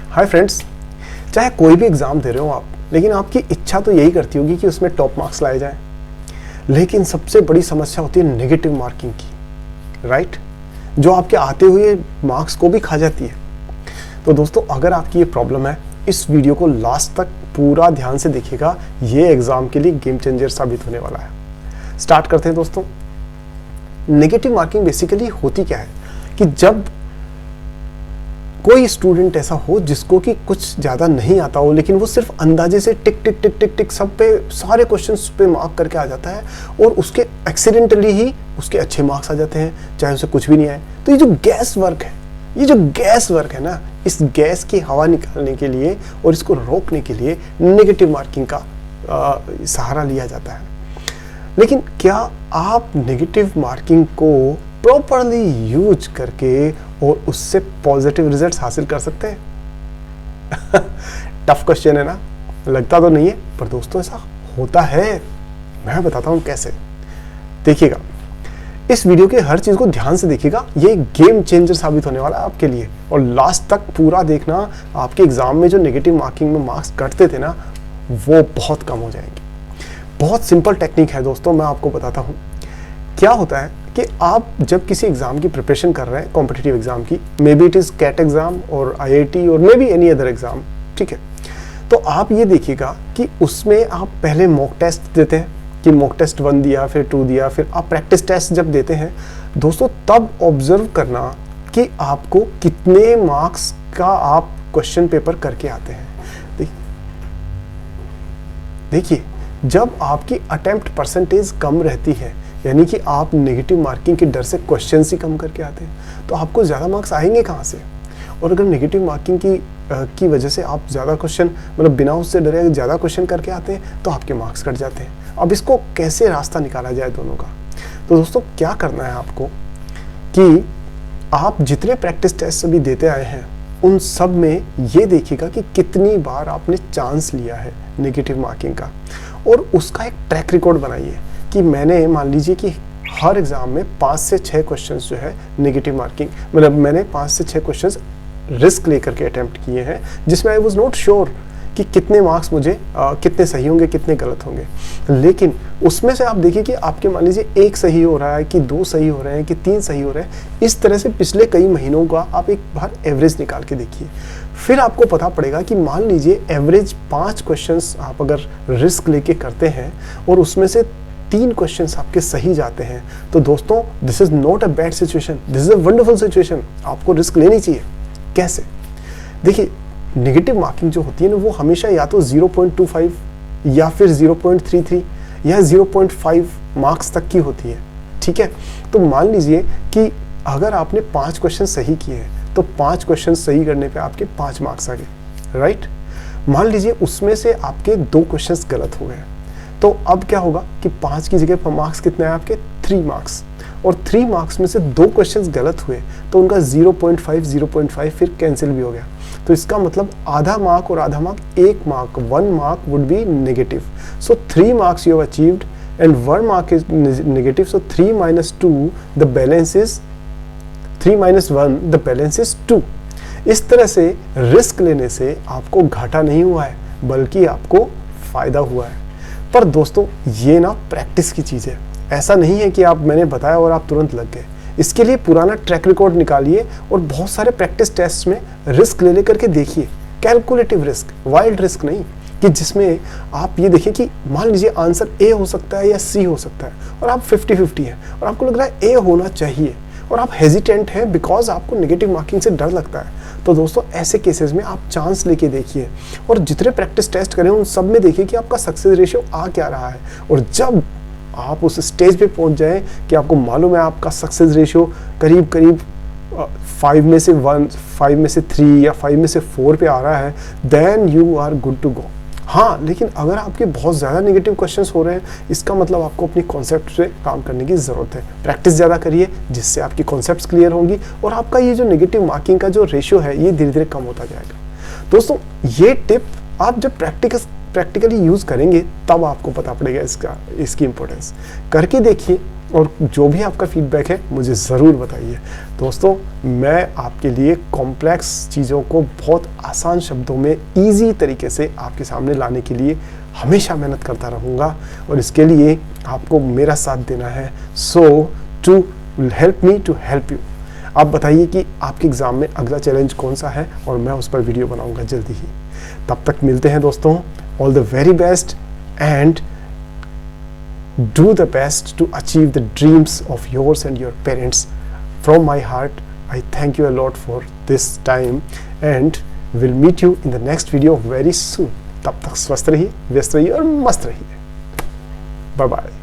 Hi friends, चाहे कोई भी एग्ज़ाम दे रहे हो आप, लेकिन आपकी इच्छा तो यही करती होगी कि उसमें टॉप मार्क्स लाए जाएं। लेकिन सबसे बड़ी समस्या होती है नेगेटिव मार्किंग की, राइट, जो आपके आते हुए मार्क्स को भी खा जाती है। तो दोस्तों, अगर आपकी ये प्रॉब्लम है, इस वीडियो को लास्ट तक पूरा ध्यान से देखिएगा। ये एग्ज़ाम के लिए गेम चेंजर साबित होने वाला है। स्टार्ट करते हैं दोस्तों। नेगेटिव मार्किंग बेसिकली होती क्या है कि जब कोई स्टूडेंट ऐसा हो जिसको कि कुछ ज़्यादा नहीं आता हो, लेकिन वो सिर्फ अंदाजे से टिक टिक टिक टिक टिक सब पे सारे क्वेश्चंस पे मार्क करके आ जाता है और उसके एक्सीडेंटली ही उसके अच्छे मार्क्स आ जाते हैं, चाहे उसे कुछ भी नहीं आए। तो ये जो गैस वर्क है ना, इस गैस की हवा निकालने के लिए और इसको रोकने के लिए नेगेटिव मार्किंग का सहारा लिया जाता है। लेकिन क्या आप नेगेटिव मार्किंग को प्रॉपरली यूज करके और उससे पॉजिटिव रिजल्ट्स हासिल कर सकते हैं? टफ क्वेश्चन है ना, लगता तो नहीं है, पर दोस्तों ऐसा होता है। मैं बताता हूं कैसे। देखिएगा, इस वीडियो के हर चीज को ध्यान से देखिएगा। ये गेम चेंजर साबित होने वाला है आपके लिए, और लास्ट तक पूरा देखना। आपके एग्जाम में जो नेगेटिव मार्किंग में मार्क्स कटते थे ना, वो बहुत कम हो जाएंगे। बहुत सिंपल टेक्निक है दोस्तों, मैं आपको बताता हूँ। क्या होता है कि आप जब किसी एग्जाम की प्रिपरेशन कर रहे हैं, कॉम्पिटिटिव एग्जाम की, maybe it is CAT exam और IIT और maybe any other exam, ठीक है, तो आप ये देखिएगा कि उसमें आप पहले मॉक टेस्ट देते हैं कि मॉक टेस्ट 1 दिया, फिर 2 दिया, फिर आप प्रैक्टिस टेस्ट जब देते हैं दोस्तों, तब ऑब्जर्व करना कि आपको कितने मार्क्स का आप क्वेश्चन पेपर करके आते हैं। देखिए, जब आपकी अटेम्प्ट परसेंटेज कम रहती है, यानी कि आप नेगेटिव मार्किंग के डर से क्वेश्चंस ही कम करके आते हैं, तो आपको ज़्यादा मार्क्स आएंगे कहाँ से? और अगर नेगेटिव मार्किंग की वजह से आप ज़्यादा क्वेश्चन, मतलब बिना उससे डरे ज़्यादा क्वेश्चन करके आते हैं, तो आपके मार्क्स कट जाते हैं। अब इसको कैसे रास्ता निकाला जाए दोनों का? तो दोस्तों, क्या करना है आपको कि आप जितने प्रैक्टिस टेस्ट अभी देते आए हैं, उन सब में ये देखिएगा कि कितनी बार आपने चांस लिया है नेगेटिव मार्किंग का, और उसका एक ट्रैक रिकॉर्ड बनाइए कि मैंने, मान लीजिए कि हर एग्जाम में 5 से 6 क्वेश्चंस जो है नेगेटिव मार्किंग, मतलब मैंने 5 से 6 क्वेश्चंस रिस्क लेकर के अटेम्प्ट किए हैं, जिसमें आई वाज नॉट श्योर कि कितने मार्क्स मुझे कितने सही होंगे, कितने गलत होंगे। लेकिन उसमें से आप देखिए कि आपके, मान लीजिए 1 सही हो रहा है कि 2 सही हो रहे हैं कि 3 सही हो रहे हैं। इस तरह से पिछले कई महीनों का आप एक बार एवरेज निकाल के देखिए। फिर आपको पता पड़ेगा कि मान लीजिए एवरेज 5 क्वेश्चंस आप अगर रिस्क लेके करते हैं और उसमें से 3 क्वेश्चंस आपके सही जाते हैं, तो दोस्तों this is not a bad situation, this is a wonderful situation. आपको रिस्क लेनी चाहिए। कैसे? देखिए, नेगेटिव मार्किंग जो होती है ना, वो हमेशा या तो 0.25 या फिर 0.33 या 0.5 मार्क्स तक की होती है, ठीक है। तो मान लीजिए कि अगर आपने 5 क्वेश्चन सही किए हैं, तो 5 क्वेश्चन सही करने पे आपके 5 मार्क्स आ गए, राइट। मान लीजिए उसमें से आपके 2 क्वेश्चंस गलत हो गए, तो अब क्या होगा कि 5 की जगह पर मार्क्स कितने हैं आपके? 3 मार्क्स। और 3 मार्क्स में से 2 क्वेश्चंस गलत हुए, तो उनका 0.5 फिर कैंसिल भी हो गया। तो इसका मतलब आधा मार्क और आधा mark, 1 mark, 1 Mark would be negative. So 3 marks you have achieved and 1 mark is negative. So 3 minus 2 the balance is 3 minus 1 the balance is 2। इस तरह से रिस्क लेने से आपको घाटा नहीं हुआ है, बल्कि आपको फायदा हुआ है। पर दोस्तों, ये ना प्रैक्टिस की चीज़ है। ऐसा नहीं है कि आप, मैंने बताया और आप तुरंत लग गए। इसके लिए पुराना ट्रैक रिकॉर्ड निकालिए और बहुत सारे प्रैक्टिस टेस्ट में रिस्क ले लेकर के देखिए। कैलकुलेटिव रिस्क, वाइल्ड रिस्क नहीं, कि जिसमें आप ये देखिए कि मान लीजिए आंसर A हो सकता है या C हो सकता है, और आप 50-50 हैं और आपको लग रहा है A होना चाहिए, और आप हेजिटेंट हैं बिकॉज आपको नेगेटिव मार्किंग से डर लगता है। तो दोस्तों, ऐसे केसेस में आप चांस लेके देखिए, और जितने प्रैक्टिस टेस्ट करें उन सब में देखिए कि आपका सक्सेस रेशियो आ क्या रहा है। और जब आप उस स्टेज पे पहुंच जाएं कि आपको मालूम है आपका सक्सेस रेशियो करीब करीब 5 में से 1, 5 में से 3 या 5 में से 4 पे आ रहा है, then you are good to go. हाँ, लेकिन अगर आपके बहुत ज़्यादा नेगेटिव क्वेश्चंस हो रहे हैं, इसका मतलब आपको अपनी कॉन्सेप्ट पे काम करने की ज़रूरत है। प्रैक्टिस ज़्यादा करिए, जिससे आपकी कॉन्सेप्ट्स क्लियर होंगी और आपका ये जो नेगेटिव मार्किंग का जो रेशियो है, ये धीरे धीरे कम होता जाएगा। दोस्तों, ये टिप आप जब प्रैक्टिकली यूज़ करेंगे तब आपको पता पड़ेगा इसकी इम्पोर्टेंस। करके देखिए और जो भी आपका फीडबैक है मुझे ज़रूर बताइए। दोस्तों, मैं आपके लिए कॉम्प्लेक्स चीज़ों को बहुत आसान शब्दों में ईजी तरीके से आपके सामने लाने के लिए हमेशा मेहनत करता रहूँगा और इसके लिए आपको मेरा साथ देना है। So to help me to help you. आप बताइए कि आपके एग्ज़ाम में अगला चैलेंज कौन सा है और मैं उस पर वीडियो बनाऊंगा जल्दी ही। तब तक मिलते हैं दोस्तों। All the very best and do the best to achieve the dreams of yours and your parents. From my heart, I thank you a lot for this time and will meet you in the next video very soon. तब तक स्वस्थ रहिए, व्यस्त रहिए और मस्त रहिए। Bye bye.